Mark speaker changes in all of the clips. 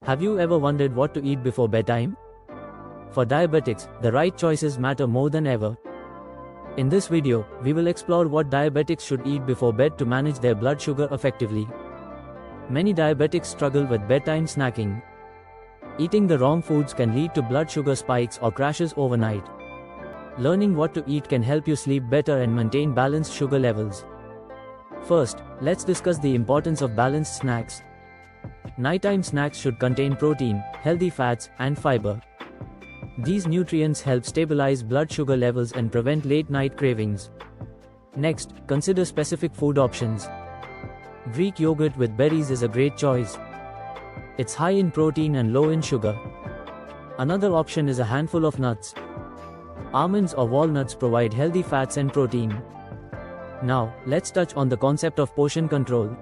Speaker 1: Have you ever wondered what to eat before bedtime? For diabetics, the right choices matter more than ever. In this video, we will explore what diabetics should eat before bed to manage their blood sugar effectively. Many diabetics struggle with bedtime snacking. Eating the wrong foods can lead to blood sugar spikes or crashes overnight. Learning what to eat can help you sleep better and maintain balanced sugar levels. First, let's discuss the importance of balanced snacks. Nighttime snacks should contain protein, healthy fats, and fiber. These nutrients help stabilize blood sugar levels and prevent late-night cravings. Next, consider specific food options. Greek yogurt with berries is a great choice. It's high in protein and low in sugar. Another option is a handful of nuts. Almonds or walnuts provide healthy fats and protein. Now, let's touch on the concept of portion control.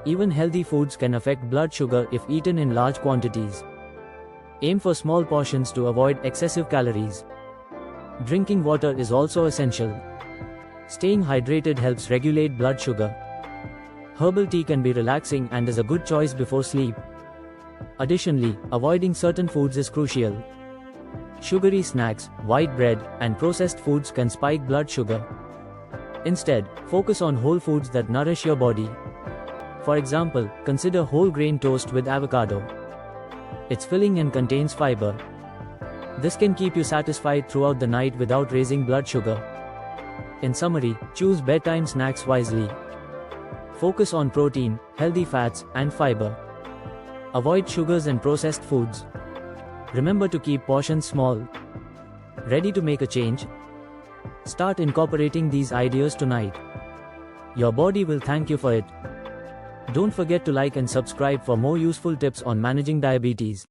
Speaker 1: Even healthy foods can affect blood sugar if eaten in large quantities. Aim for small portions to avoid excessive calories. Drinking water is also essential. Staying hydrated helps regulate blood sugar. Herbal tea can be relaxing and is a good choice before sleep. Additionally, avoiding certain foods is crucial. Sugary snacks, white bread, and processed foods can spike blood sugar. Instead, focus on whole foods that nourish your body. For example, consider whole grain toast with avocado. It's filling and contains fiber. This can keep you satisfied throughout the night without raising blood sugar. In summary, choose bedtime snacks wisely. Focus on protein, healthy fats, and fiber. Avoid sugars and processed foods. Remember to keep portions small. Ready to make a change? Start incorporating these ideas tonight. Your body will thank you for it. Don't forget to like and subscribe for more useful tips on managing diabetes.